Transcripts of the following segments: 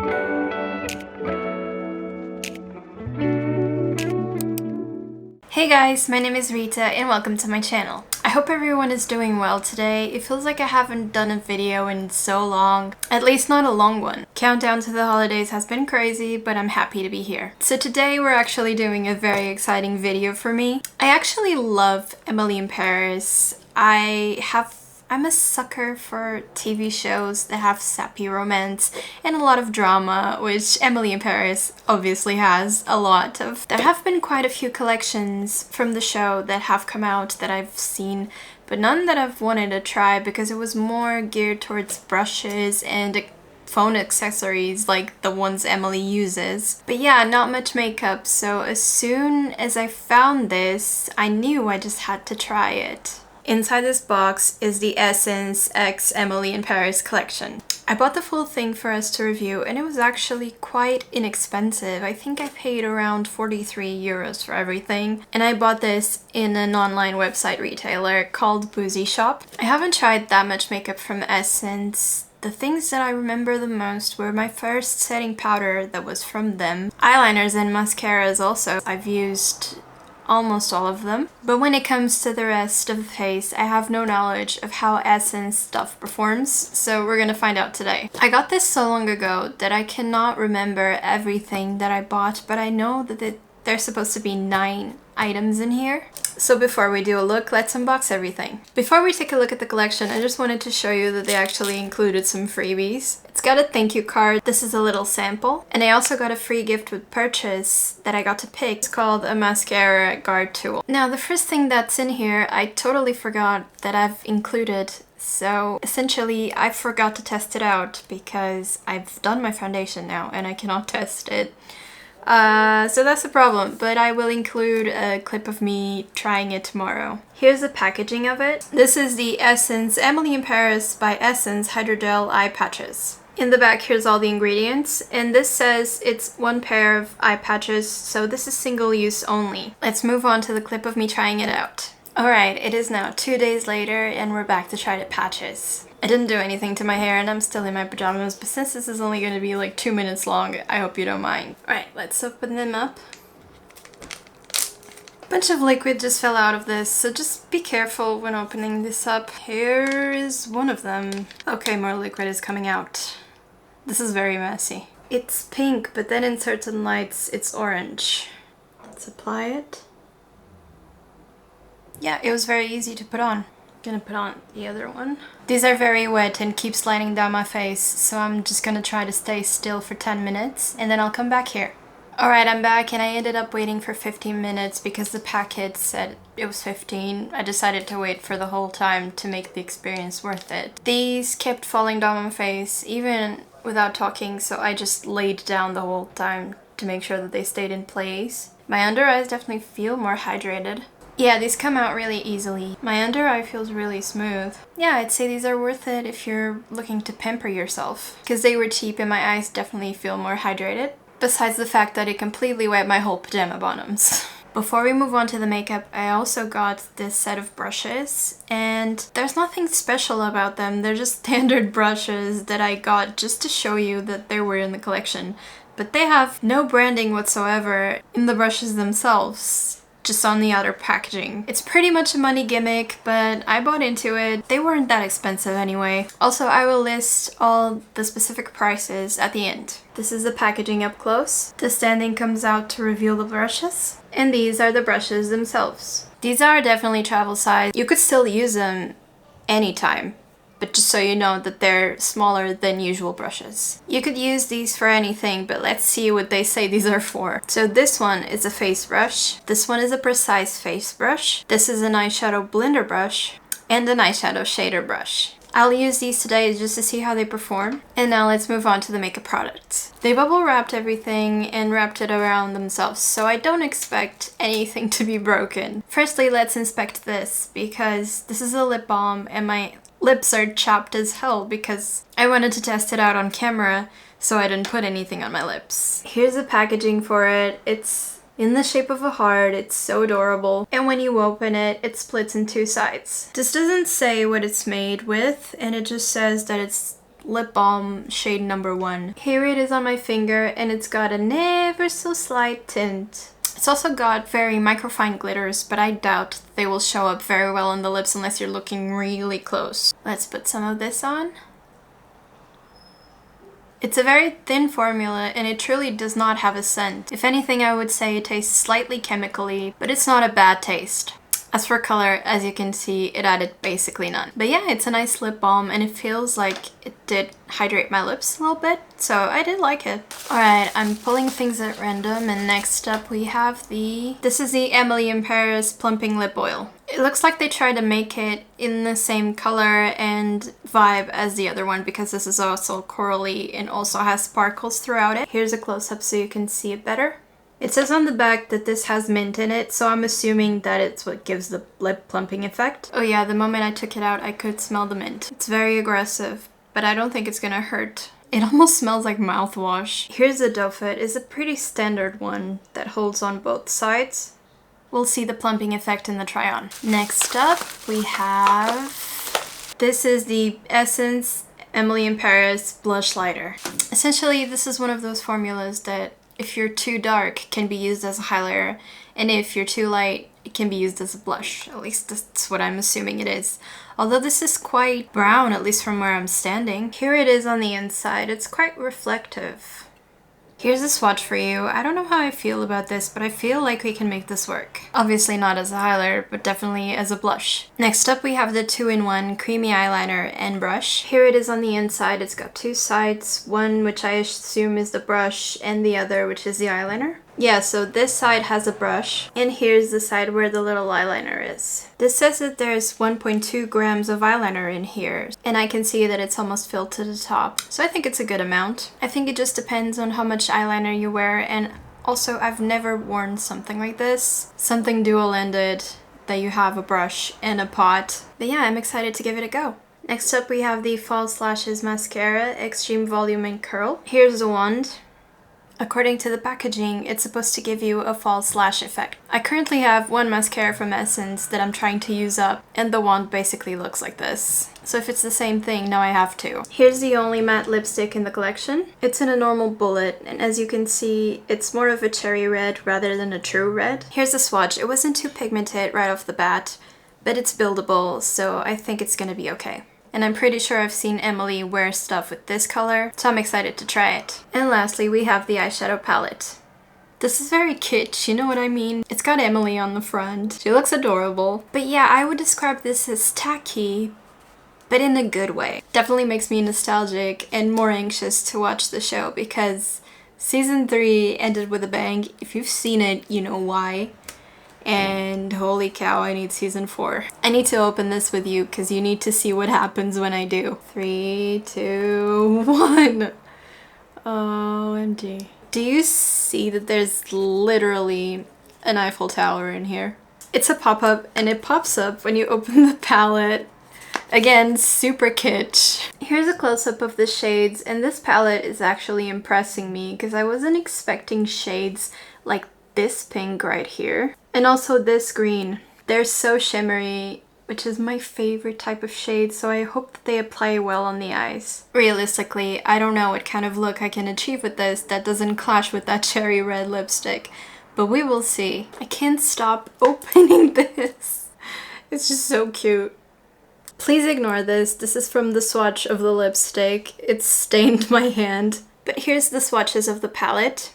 Hey guys, my name is Rita and welcome to my channel. I hope everyone is doing well today. It feels like I haven't done a video in so long, at least not a long one. Countdown to the holidays has been crazy, but I'm happy to be here. So today we're actually doing a very exciting video for me. I actually love Emily in Paris. I'm a sucker for TV shows that have sappy romance and a lot of drama, which Emily in Paris obviously has a lot of. There have been quite a few collections from the show that have come out that I've seen, but none that I've wanted to try because it was more geared towards brushes and phone accessories like the ones Emily uses. But yeah, not much makeup, so as soon as I found this, I knew I just had to try it. Inside this box is the Essence X Emily in Paris collection. I bought the full thing for us to review and it was actually quite inexpensive. I think I paid around 43 euros for everything. And I bought this in an online website retailer called Boozy Shop. I haven't tried that much makeup from Essence. The things that I remember the most were my first setting powder that was from them. Eyeliners and mascaras also. I've used almost all of them. But when it comes to the rest of the face, I have no knowledge of how Essence stuff performs, so we're gonna find out today. I got this so long ago that I cannot remember everything that I bought, but I know that there's supposed to be 9 items in here. So before we do a look, let's unbox everything. Before we take a look at the collection, I just wanted to show you that they actually included some freebies. It's got a thank you card. This is a little sample. And I also got a free gift with purchase that I got to pick. It's called a mascara guard tool. Now the first thing that's in here, I totally forgot that I've included. So essentially I forgot to test it out because I've done my foundation now and I cannot test it. So that's the problem, but I will include a clip of me trying it tomorrow. Here's the packaging of it. This is the Essence Emily in Paris by Essence Hydrogel Eye Patches. In the back, here's all the ingredients, and this says it's 1 pair of eye patches, so this is single use only. Let's move on to the clip of me trying it out. Alright, it is now 2 days later, and we're back to try the patches. I didn't do anything to my hair and I'm still in my pajamas, but since this is only going to be like 2 minutes long, I hope you don't mind. Alright, let's open them up. A bunch of liquid just fell out of this, so just be careful when opening this up. Here is one of them. Okay, more liquid is coming out. This is very messy. It's pink, but then in certain lights it's orange. Let's apply it. Yeah, it was very easy to put on. Gonna put on the other one. These are very wet and keep sliding down my face, so I'm just gonna try to stay still for 10 minutes and then I'll come back here. Alright, I'm back and I ended up waiting for 15 minutes because the packet said it was 15. I decided to wait for the whole time to make the experience worth it. These kept falling down my face even without talking, so I just laid down the whole time to make sure that they stayed in place. My under eyes definitely feel more hydrated. Yeah, these come out really easily. My under eye feels really smooth. Yeah, I'd say these are worth it if you're looking to pamper yourself. Because they were cheap and my eyes definitely feel more hydrated. Besides the fact that it completely wet my whole pajama bottoms. Before we move on to the makeup, I also got this set of brushes. And there's nothing special about them. They're just standard brushes that I got just to show you that they were in the collection. But they have no branding whatsoever in the brushes themselves. Just on the outer packaging. It's pretty much a money gimmick, but I bought into it. They weren't that expensive anyway. Also, I will list all the specific prices at the end. This is the packaging up close. The standing comes out to reveal the brushes. And these are the brushes themselves. These are definitely travel size. You could still use them anytime. But just so you know that they're smaller than usual brushes. You could use these for anything, but let's see what they say these are for. So this one is a face brush. This one is a precise face brush. This is an eyeshadow blender brush. And an eyeshadow shader brush. I'll use these today just to see how they perform. And now let's move on to the makeup products. They bubble wrapped everything and wrapped it around themselves, so I don't expect anything to be broken. Firstly, let's inspect this, because this is a lip balm and my lips are chapped as hell because I wanted to test it out on camera, so I didn't put anything on my lips. Here's the packaging for it. It's in the shape of a heart. It's so adorable. And when you open it, it splits in 2 sides. This doesn't say what it's made with, and it just says that it's lip balm shade number 1. Here it is on my finger, and it's got an ever so slight tint. It's also got very microfine glitters, but I doubt they will show up very well on the lips unless you're looking really close. Let's put some of this on. It's a very thin formula, and it truly does not have a scent. If anything, I would say it tastes slightly chemically, but it's not a bad taste. As for color, as you can see, it added basically none. But yeah, it's a nice lip balm, and it feels like it did hydrate my lips a little bit, so I did like it. Alright, I'm pulling things at random, and next up we have this is the Emily in Paris Plumping Lip Oil. It looks like they tried to make it in the same color and vibe as the other one, because this is also corally and also has sparkles throughout it. Here's a close-up so you can see it better. It says on the back that this has mint in it, so I'm assuming that it's what gives the lip plumping effect. Oh yeah, the moment I took it out, I could smell the mint. It's very aggressive, but I don't think it's gonna hurt. It almost smells like mouthwash. Here's the doe foot. It's a pretty standard one that holds on both sides. We'll see the plumping effect in the try-on. Next up, we have... This is the Essence Emily in Paris Blush Lighter. Essentially, this is one of those formulas that if you're too dark, can be used as a highlighter, and if you're too light, it can be used as a blush. At least that's what I'm assuming it is. Although this is quite brown, at least from where I'm standing. Here it is on the inside. It's quite reflective. Here's a swatch for you. I don't know how I feel about this, but I feel like we can make this work. Obviously not as a highlighter, but definitely as a blush. Next up, we have the 2-in-1 creamy eyeliner and brush. Here it is on the inside. It's got two sides, one which I assume is the brush and the other which is the eyeliner. Yeah, so this side has a brush, and here's the side where the little eyeliner is. This says that there's 1.2 grams of eyeliner in here, and I can see that it's almost filled to the top. So I think it's a good amount. I think it just depends on how much eyeliner you wear, and also I've never worn something like this. Something dual-ended, that you have a brush and a pot. But yeah, I'm excited to give it a go. Next up we have the False Lashes Mascara Extreme Volume and Curl. Here's the wand. According to the packaging, it's supposed to give you a false lash effect. I currently have one mascara from Essence that I'm trying to use up, and the wand basically looks like this. So if it's the same thing, now I have two. Here's the only matte lipstick in the collection. It's in a normal bullet, and as you can see, it's more of a cherry red rather than a true red. Here's the swatch. It wasn't too pigmented right off the bat, but it's buildable, so I think it's gonna be okay. And I'm pretty sure I've seen Emily wear stuff with this color, so I'm excited to try it. And lastly, we have the eyeshadow palette. This is very kitsch, you know what I mean? It's got Emily on the front. She looks adorable. But yeah, I would describe this as tacky, but in a good way. Definitely makes me nostalgic and more anxious to watch the show because season 3 ended with a bang. If you've seen it, you know why. And holy cow, I need season 4. I need to open this with you because you need to see what happens when I do. 3, 2, 1. OMG. Do you see that there's literally an Eiffel Tower in here? It's a pop-up and it pops up when you open the palette. Again, super kitsch. Here's a close-up of the shades, and this palette is actually impressing me because I wasn't expecting shades like this pink right here. And also this green. They're so shimmery, which is my favorite type of shade, so I hope that they apply well on the eyes. Realistically, I don't know what kind of look I can achieve with this that doesn't clash with that cherry red lipstick, but we will see. I can't stop opening this. It's just so cute. Please ignore this. This is from the swatch of the lipstick. It's stained my hand. But here's the swatches of the palette.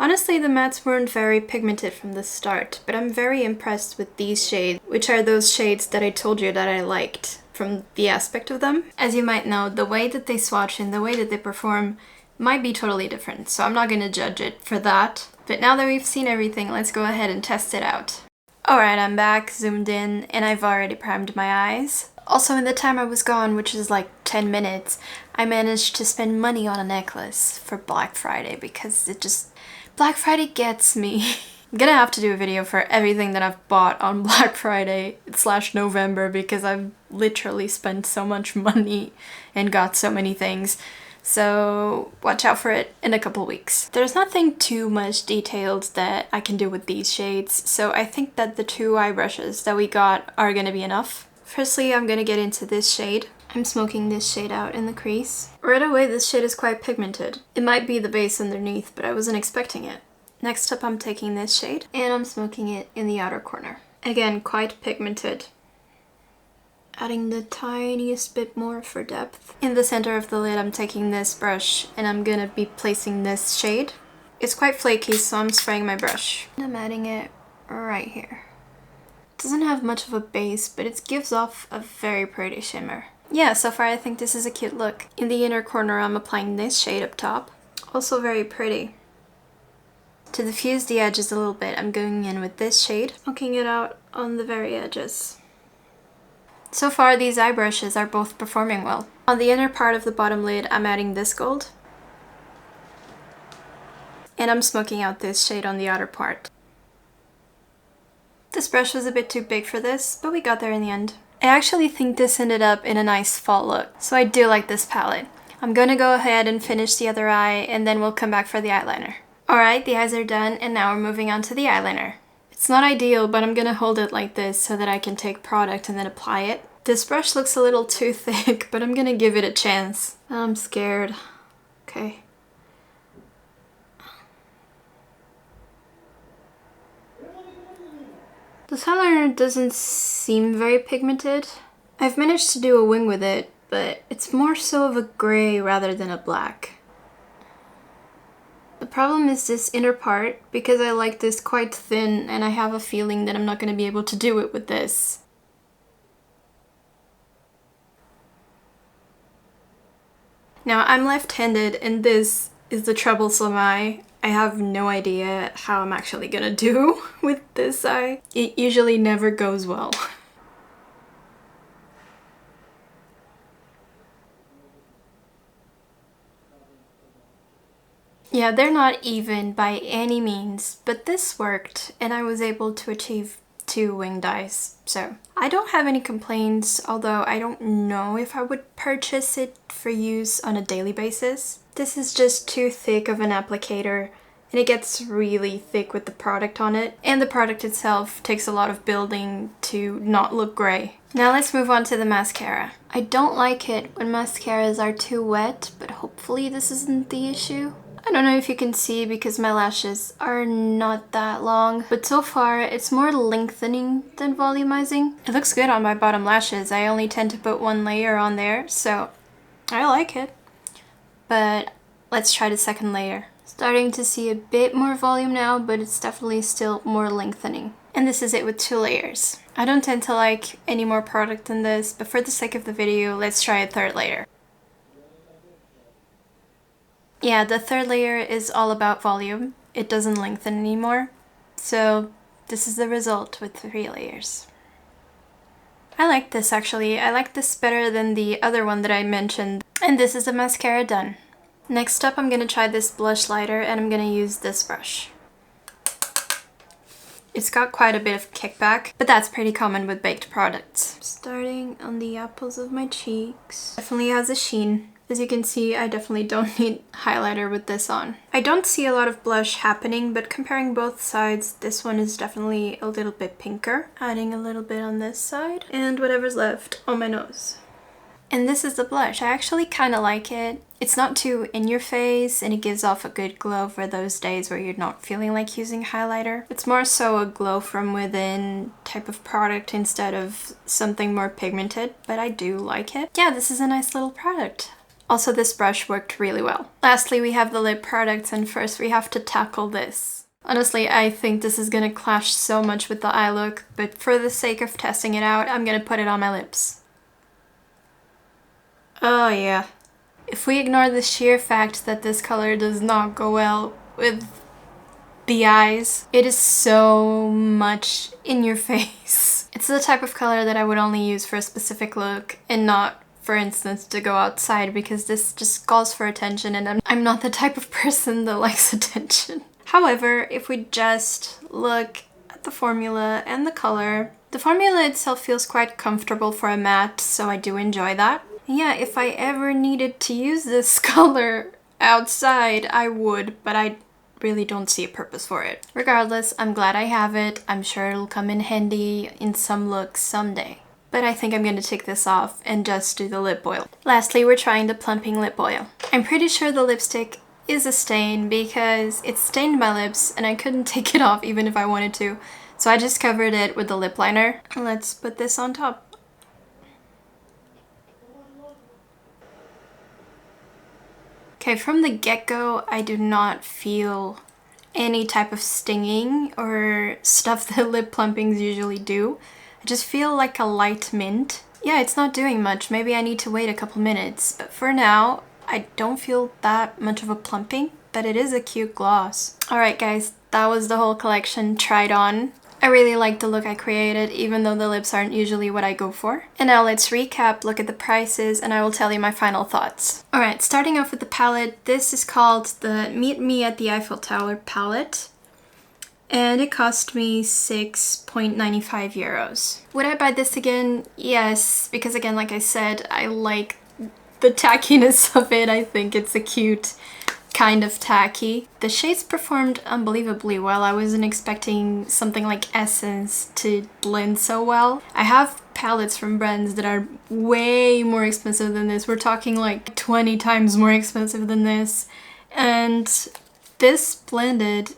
Honestly, the mattes weren't very pigmented from the start, but I'm very impressed with these shades, which are those shades that I told you that I liked from the aspect of them. As you might know, the way that they swatch and the way that they perform might be totally different, so I'm not going to judge it for that. But now that we've seen everything, let's go ahead and test it out. Alright, I'm back, zoomed in, and I've already primed my eyes. Also, in the time I was gone, which is like 10 minutes, I managed to spend money on a necklace for Black Friday because Black Friday gets me. I'm gonna have to do a video for everything that I've bought on Black Friday / November because I've literally spent so much money and got so many things. So watch out for it in a couple weeks. There's nothing too much detailed that I can do with these shades, so I think that the 2 eye brushes that we got are gonna be enough. Firstly, I'm gonna get into this shade. I'm smoking this shade out in the crease. Right away, this shade is quite pigmented. It might be the base underneath, but I wasn't expecting it. Next up, I'm taking this shade and I'm smoking it in the outer corner. Again, quite pigmented. Adding the tiniest bit more for depth. In the center of the lid, I'm taking this brush and I'm gonna be placing this shade. It's quite flaky, so I'm spraying my brush. I'm adding it right here. It doesn't have much of a base, but it gives off a very pretty shimmer. Yeah, so far I think this is a cute look. In the inner corner, I'm applying this shade up top. Also very pretty. To diffuse the edges a little bit, I'm going in with this shade, smoking it out on the very edges. So far, these eye brushes are both performing well. On the inner part of the bottom lid, I'm adding this gold. And I'm smoking out this shade on the outer part. This brush was a bit too big for this, but we got there in the end. I actually think this ended up in a nice fall look, so I do like this palette. I'm gonna go ahead and finish the other eye, and then we'll come back for the eyeliner. Alright, the eyes are done, and now we're moving on to the eyeliner. It's not ideal, but I'm gonna hold it like this so that I can take product and then apply it. This brush looks a little too thick, but I'm gonna give it a chance. I'm scared. Okay. This eyeliner doesn't seem very pigmented. I've managed to do a wing with it, but it's more so of a gray rather than a black. The problem is this inner part, because I like this quite thin and I have a feeling that I'm not going to be able to do it with this. Now I'm left-handed and this is the troublesome eye. I have no idea how I'm actually gonna do with this eye. It usually never goes well. Yeah, they're not even by any means, but this worked and I was able to achieve 2 winged eyes. So I don't have any complaints, although I don't know if I would purchase it for use on a daily basis. This is just too thick of an applicator and it gets really thick with the product on it. And the product itself takes a lot of building to not look gray. Now let's move on to the mascara. I don't like it when mascaras are too wet, but hopefully this isn't the issue. I don't know if you can see because my lashes are not that long, but so far it's more lengthening than volumizing. It looks good on my bottom lashes. I only tend to put 1 layer on there, so I like it. But let's try the second layer. Starting to see a bit more volume now, but it's definitely still more lengthening. And this is it with 2 layers. I don't tend to like any more product than this, but for the sake of the video, let's try a 3rd layer. Yeah, the 3rd layer is all about volume. It doesn't lengthen anymore. So this is the result with 3 layers. I like this actually. I like this better than the other one that I mentioned. And this is the mascara done. Next up, I'm gonna try this blush lighter and I'm gonna use this brush. It's got quite a bit of kickback, but that's pretty common with baked products. Starting on the apples of my cheeks. Definitely has a sheen. As you can see, I definitely don't need highlighter with this on. I don't see a lot of blush happening, but comparing both sides, this one is definitely a little bit pinker. Adding a little bit on this side, and whatever's left on my nose. And this is the blush. I actually kind of like it. It's not too in your face, and it gives off a good glow for those days where you're not feeling like using highlighter. It's more so a glow from within type of product instead of something more pigmented, but I do like it. Yeah, this is a nice little product. Also, this brush worked really well. Lastly, we have the lip products, and first we have to tackle this. Honestly, I think this is gonna clash so much with the eye look, but for the sake of testing it out, I'm gonna put it on my lips. Oh yeah. If we ignore the sheer fact that this color does not go well with the eyes, it is so much in your face. It's the type of color that I would only use for a specific look and not, for instance, to go outside, because this just calls for attention and I'm not the type of person that likes attention. However, if we just look at the formula and the color, the formula itself feels quite comfortable for a matte, so I do enjoy that. Yeah, if I ever needed to use this color outside, I would, but I really don't see a purpose for it. Regardless, I'm glad I have it. I'm sure it'll come in handy in some looks someday. but I think I'm gonna take this off and just do the lip oil. Lastly, we're trying the plumping lip oil. I'm pretty sure the lipstick is a stain because it stained my lips and I couldn't take it off even if I wanted to. So I just covered it with the lip liner. Let's put this on top. Okay, from the get-go, I do not feel any type of stinging or stuff that lip plumpings usually do. I just feel like a light mint. Yeah, it's not doing much. Maybe I need to wait a couple minutes. But for now, I don't feel that much of a plumping, but it is a cute gloss. Alright guys, that was the whole collection tried on. I really like the look I created, even though the lips aren't usually what I go for. And now let's recap, look at the prices, and I will tell you my final thoughts. Alright, starting off with the palette, this is called the Meet Me at the Eiffel Tower palette. And it cost me 6.95 euros. Would I buy this again? Yes, because again, like I said, I like the tackiness of it. I think it's a cute kind of tacky. The shades performed unbelievably well. I wasn't expecting something like Essence to blend so well. I have palettes from brands that are way more expensive than this. We're talking like 20 times more expensive than this. And this blended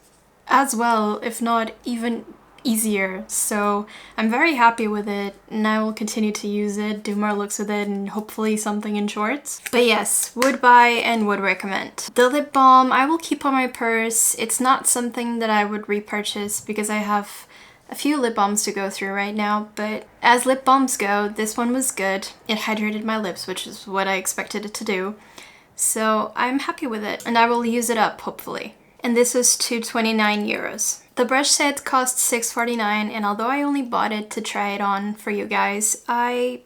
as well, if not even easier. So I'm very happy with it and I will continue to use it, do more looks with it, and hopefully something in shorts. But yes, would buy and would recommend. The lip balm I will keep on my purse. It's not something that I would repurchase because I have a few lip balms to go through right now, but as lip balms go, this one was good. It hydrated my lips, which is what I expected it to do. So I'm happy with it and I will use it up hopefully. And this was 2.29 euros. The brush set cost 6.49, and although I only bought it to try it on for you guys, I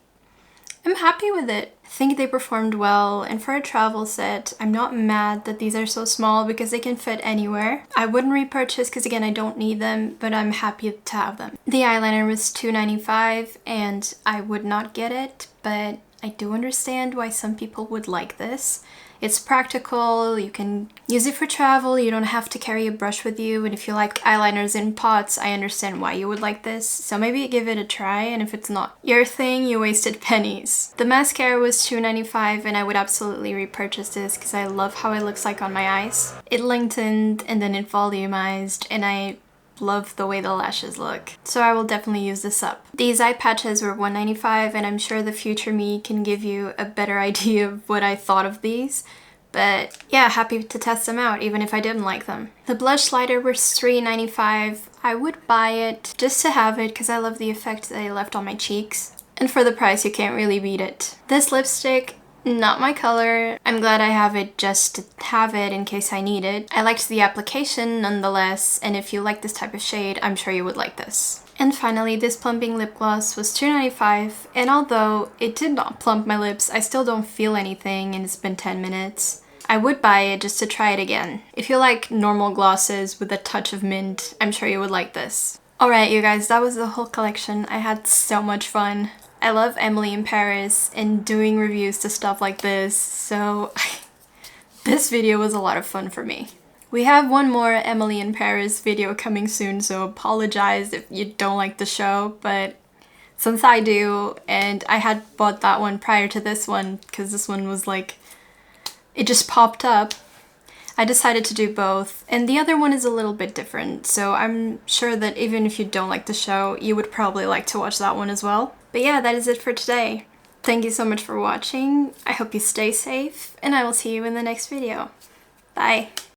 am happy with it. I think they performed well, and for a travel set, I'm not mad that these are so small because they can fit anywhere. I wouldn't repurchase because again, I don't need them, but I'm happy to have them. The eyeliner was 2.95 and I would not get it, but I do understand why some people would like this. It's practical, you can use it for travel, you don't have to carry a brush with you, and if you like eyeliners in pots, I understand why you would like this. So maybe give it a try, and if it's not your thing, you wasted pennies. The mascara was 2.95 and I would absolutely repurchase this because I love how it looks like on my eyes. It lengthened and then it volumized, and I love the way the lashes look. So I will definitely use this up. These eye patches were 1.95 and I'm sure the future me can give you a better idea of what I thought of these. But yeah, happy to test them out even if I didn't like them. The blush lighter was 3.95. I would buy it just to have it because I love the effect that it left on my cheeks. And for the price, you can't really beat it. This lipstick, not my color. I'm glad I have it just to have it in case I need it. I liked the application nonetheless, and if you like this type of shade, I'm sure you would like this. And finally, this plumping lip gloss was 2.95, and although it did not plump my lips, I still don't feel anything and it's been 10 minutes. I would buy it just to try it again. If you like normal glosses with a touch of mint, I'm sure you would like this. Alright you guys, that was the whole collection. I had so much fun. I love Emily in Paris and doing reviews to stuff like this, so this video was a lot of fun for me. We have one more Emily in Paris video coming soon, so apologize if you don't like the show, but since I do, and I had bought that one prior to this one because this one was like, it just popped up, I decided to do both, and the other one is a little bit different, so I'm sure that even if you don't like the show, you would probably like to watch that one as well. But yeah, that is it for today. Thank you so much for watching. I hope you stay safe, and I will see you in the next video. Bye!